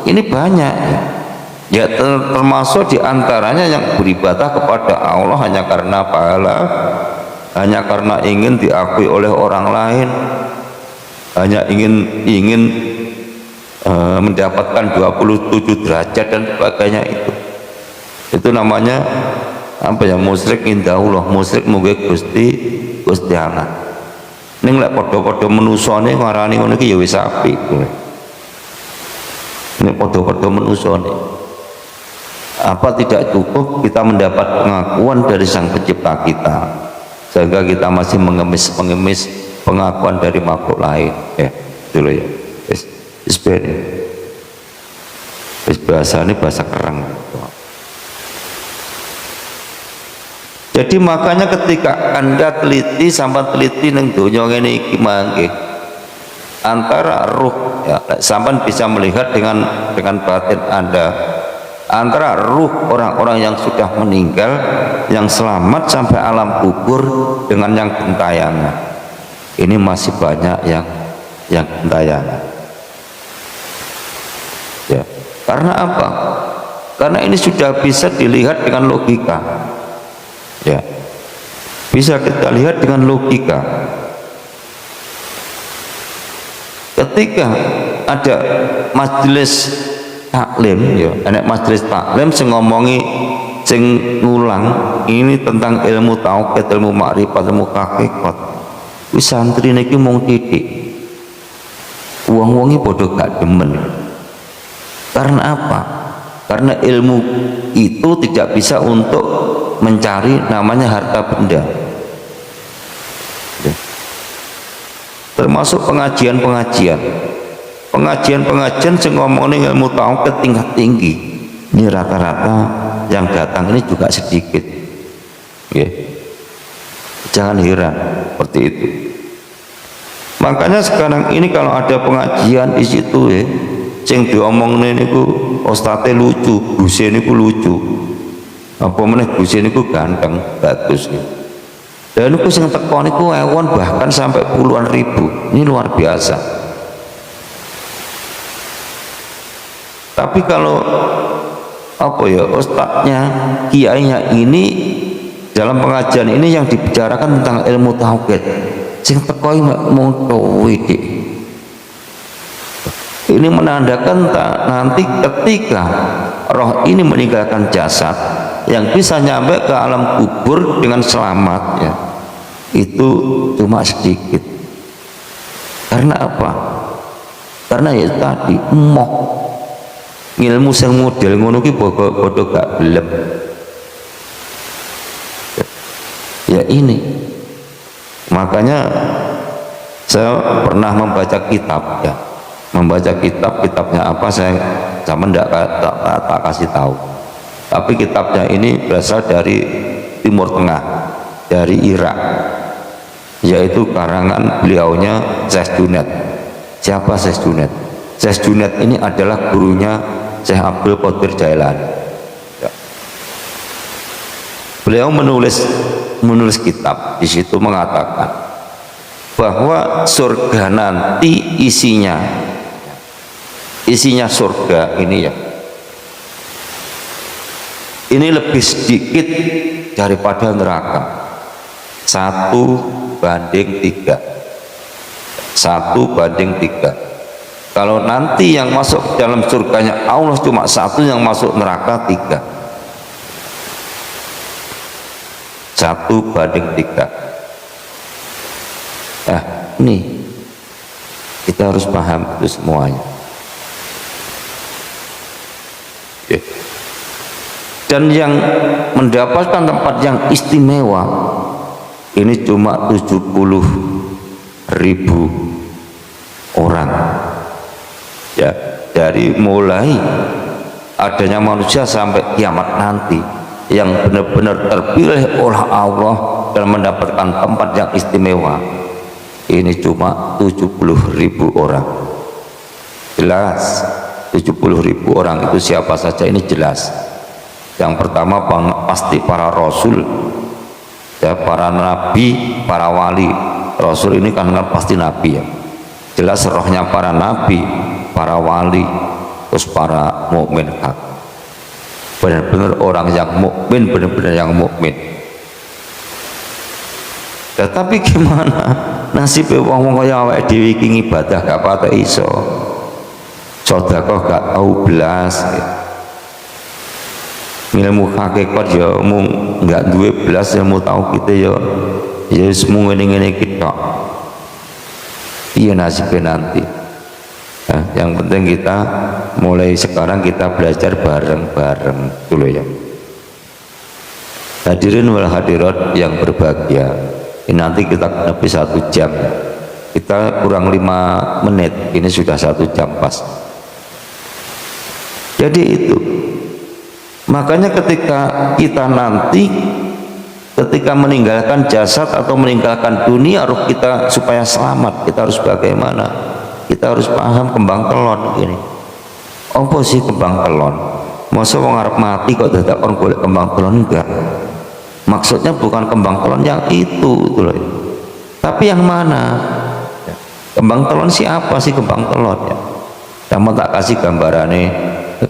ini banyak ya, termasuk diantaranya yang beribadah kepada Allah hanya karena pahala, hanya karena ingin diakui oleh orang lain, hanya ingin mendapatkan 27 derajat dan sebagainya. Itu namanya apa ya, musyrik indahullah, musyrik mugi Gusti Allah. Ning lek padha-padha menusane ngarani ngono iki ya wis apik kowe. Nek padha-padha menusane, apa tidak cukup kita mendapat pengakuan dari Sang Pencipta kita sehingga kita masih mengemis pengakuan dari makhluk lain ya, dulu ya. Bahasa ini bahasa kerang. Jadi makanya ketika Anda teliti sampai teliti neng donya ngene iki mangke, antara ruh ya, sampai bisa melihat dengan batin Anda, antara ruh orang-orang yang sudah meninggal yang selamat sampai alam kubur dengan yang gentayangan, ini masih banyak yang gentayangan ya. Karena apa? Karena ini sudah bisa dilihat dengan logika ya, bisa kita lihat dengan logika. Ketika ada majelis taklim ya, enek majelis taklim sing ngomongi, sing ngulang ini tentang ilmu tauhid, ilmu makrifat, ilmu hakikat, wis santri niki mung titik, wong-wongi bodoh gak demen. Karena apa? Karena ilmu itu tidak bisa untuk mencari namanya harta benda ya. Termasuk pengajian yang ngomongin ilmu tauhid tingkat tinggi, ini rata-rata yang datang ini juga sedikit ya. Jangan heran seperti itu. Makanya sekarang ini kalau ada pengajian di situ ya, sing diomongin niku ustadze lucu, guse niku lucu, apa meneh guse niku ganteng, bagus ya. Dan niku sing teko niku ewon bahkan sampai puluhan ribu. Ini luar biasa. Tapi kalau apa ya, ustadznya, kiainya ini dalam pengajian ini yang dibicarakan tentang ilmu tauhid, sing teko mau widik. Ini menandakan nanti ketika roh ini meninggalkan jasad, yang bisa nyampe ke alam kubur dengan selamat ya, itu cuma sedikit. Karena apa? Karena ya tadi ilmu sing model ngono ki bodoh gak gelem ya. Ini makanya Saya pernah membaca kitab, ya, membaca kitabnya apa saya sama tak kasih tahu. Tapi kitabnya ini berasal dari Timur Tengah, dari Irak, yaitu karangan beliaunya Syekh Junaid. Siapa Syekh Junaid? Syekh Junaid ini adalah gurunya Syekh Abdul Qadir Jailani. Ya. Beliau menulis kitab, di situ mengatakan bahwa surga nanti isinya surga ini, ya, ini lebih sedikit daripada neraka, 1:3. 1:3. Kalau nanti yang masuk dalam surganya Allah cuma 1, yang masuk neraka 3. 1:3. Nah, ini kita harus paham itu semuanya. Dan yang mendapatkan tempat yang istimewa ini cuma 70.000 orang, ya, dari mulai adanya manusia sampai kiamat nanti yang benar-benar terpilih oleh Allah dan mendapatkan tempat yang istimewa ini cuma 70.000 orang. Jelas 70.000 orang itu siapa saja ini jelas. Yang pertama pasti para rasul, ya, para nabi, para wali. Rasul ini kan pasti nabi, ya, jelas rohnya para nabi, para wali, terus para mukmin hak, benar-benar orang yang mukmin, benar-benar yang mukmin. Tetapi gimana nasib wong kaya awake dhewe iki ibadah gak pate iso, sedekah gak tau belas, ilmu hakikat ya mung nggak duwe belas, ilmu tahu kita ya semua ngene-ngene kita. Iya nasibnya nanti. Nah, yang penting kita mulai sekarang kita belajar bareng-bareng dulu, ya. Hadirin wal hadirat yang berbahagia, ini nanti kita lebih 1 jam, kita kurang 5 menit, ini sudah 1 jam pas. Jadi itu, makanya ketika kita nanti ketika meninggalkan jasad atau meninggalkan dunia ruh kita supaya selamat, kita harus bagaimana? Kita harus paham kembang telon ini. Apa sih kembang telon? Masa wong arep mati kok dadak kon golek kembang telon? Enggak. Maksudnya bukan kembang telon yang itu loh. Tapi yang mana? Kembang telon siapa sih kembang telon, ya? Sama tak kasih gambarannya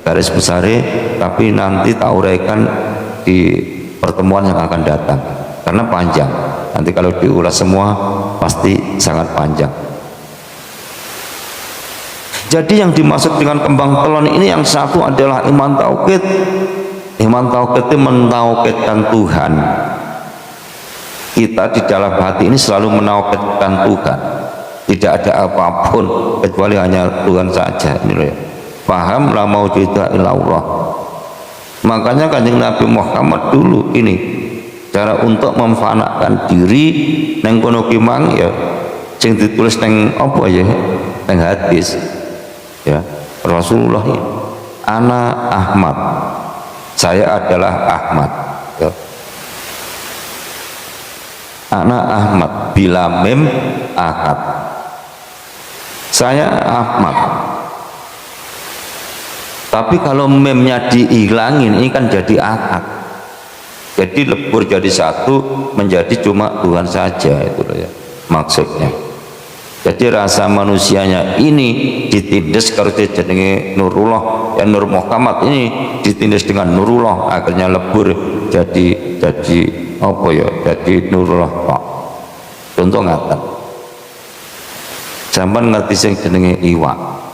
garis besarnya, tapi nanti tak uraikan di pertemuan yang akan datang karena panjang. Nanti kalau diulas semua pasti sangat panjang. Jadi yang dimaksud dengan kembang telon ini yang satu adalah iman tauhid. Iman tauhid itu mentauhidkan Tuhan. Kita di dalam hati ini selalu menauhidkan Tuhan. Tidak ada apapun kecuali hanya Tuhan saja. Ini loh, ya. Paham la maujuda illallah. Makanya Kanjeng Nabi Muhammad dulu ini cara untuk memfanakan diri neng kono ki mang, ya, sing ditulis neng apa, ya, neng hadis, ya, Rasulullah, ya, ana Ahmad, saya adalah Ahmad, ya. Ana Ahmad bila mim akad, saya Ahmad. Tapi kalau memnya dihilangin ini kan jadi akad, jadi lebur jadi satu, menjadi cuma Tuhan saja, itu loh, ya, maksudnya. Jadi rasa manusianya ini ditindas kalau jenenge Nurullah, ya, Nur Muhammad ini ditindas dengan Nurullah, akhirnya lebur jadi apa, ya, jadi Nurullah Pak. Contoh ngaten, sampean ngerti sing jenenge iwak.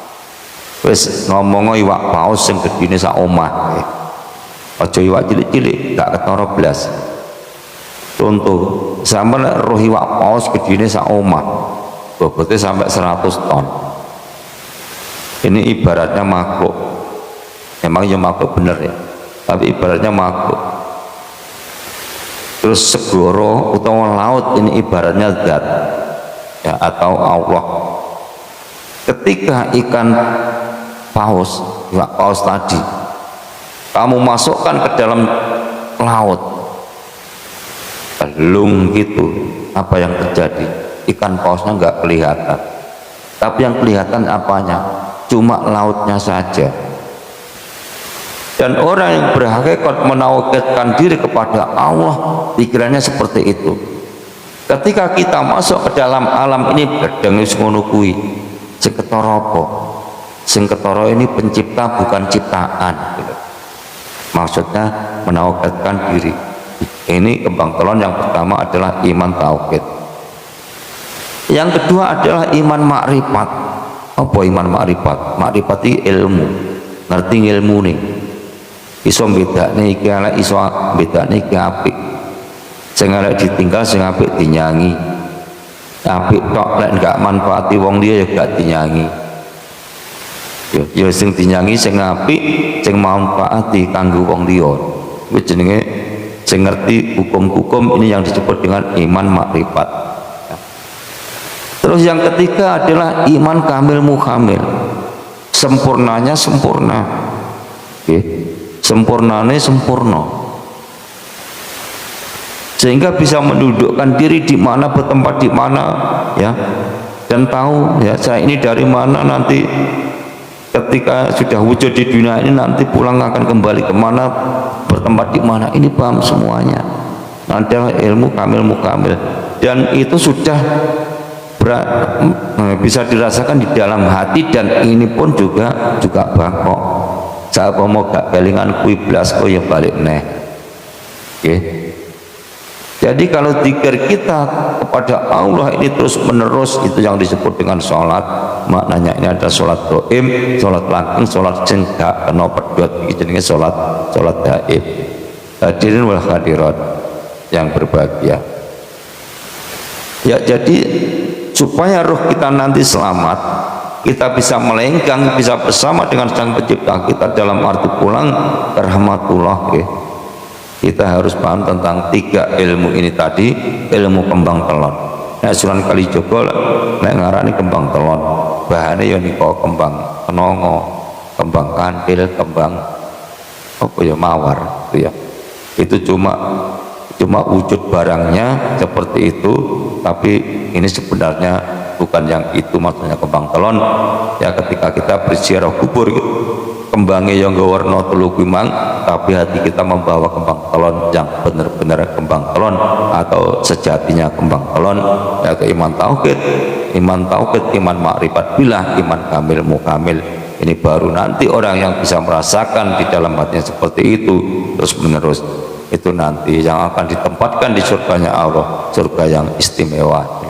Wis ngomong iwak paus sing gedine sak omah, aja iwak cilik-cilik gak ketara blas. Contoh, sampean roh iwak paus gedine sak omah, bobotnya sampai 100 ton. Ini ibaratnya makhluk, memang ya makhluk bener, ya, tapi ibaratnya makhluk. Terus segoro utawa laut ini ibaratnya zat. ya, atau Allah. Ketika ikan paus, ya, paus tadi kamu masukkan ke dalam laut, belum gitu, apa yang terjadi? Ikan pausnya nggak kelihatan, tapi yang kelihatan apanya? Cuma lautnya saja. Dan orang yang berhakikat menawakilkan diri kepada Allah, pikirannya seperti itu. Ketika kita masuk ke dalam alam ini, bedeng wis ngono kuwi. Sing ketara apa? Sing ketara ini pencipta bukan ciptaan. Maksudnya menawakilkan diri. Ini kembang telon yang pertama adalah iman tauhid. Yang kedua adalah iman makrifat. Apa iman makrifat? Makrifat itu ilmu. Ngerti ilmu nih. Iso bedakne iki elek, iso bedakne iki apik. Sing elek ditinggal, sing apik dinyangi. Apik tok lek gak manfaati wong liya ya gak dinyangi. Ya sing dinyangi sing apik, sing manfaati kanggo wong liya. Kuwi jenenge sing ngerti hukum-hukum ini yang disebut dengan iman makrifat. Terus yang ketiga adalah iman kamil mukamil. Sempurnanya sempurna. Oke. Sempurnanya sempurna, sehingga bisa mendudukkan diri di mana, bertempat di mana, ya, dan tahu ya saya ini dari mana, nanti ketika sudah wujud di dunia ini nanti pulang akan kembali kemana, bertempat di mana, ini paham semuanya. Adalah ilmu kamil mukamil, dan itu sudah bisa dirasakan di dalam hati, dan ini pun juga bakok. Siapa mau gak kelingan kui blas kok ya balik neh. Oke. Jadi kalau zikir kita kepada Allah ini terus menerus, itu yang disebut dengan sholat. Maknanya ini ada sholat doim, sholat langking, sholat sing gak kena pedot, jenenge sholat gaib. Hadirin wal hadirat yang berbahagia. Ya, jadi supaya roh kita nanti selamat, kita bisa melenggang, bisa bersama dengan Sang Pencipta kita dalam arti pulang ke rahmatullah, ya. Kita harus paham tentang tiga ilmu ini tadi. Ilmu kembang telon, nah Sunan Kalijaga nek ngarani kembang telon, bahane ya nika kembang kenongo, kembang kandil, kembang apa ya mawar, itu ya. Itu cuma wujud barangnya seperti itu, tapi ini sebenarnya bukan yang itu, maksudnya kembang telon. Ya ketika kita berziarah kubur, kembangnya yang gak warna telu mang, tapi hati kita membawa kembang telon yang benar-benar kembang telon atau sejatinya kembang telon, yaitu iman tauhid, iman makrifat billah, iman kamil mukamil. Ini baru nanti orang yang bisa merasakan di dalam hatinya seperti itu terus menerus, itu nanti yang akan ditempatkan di surganya Allah, surga yang istimewa.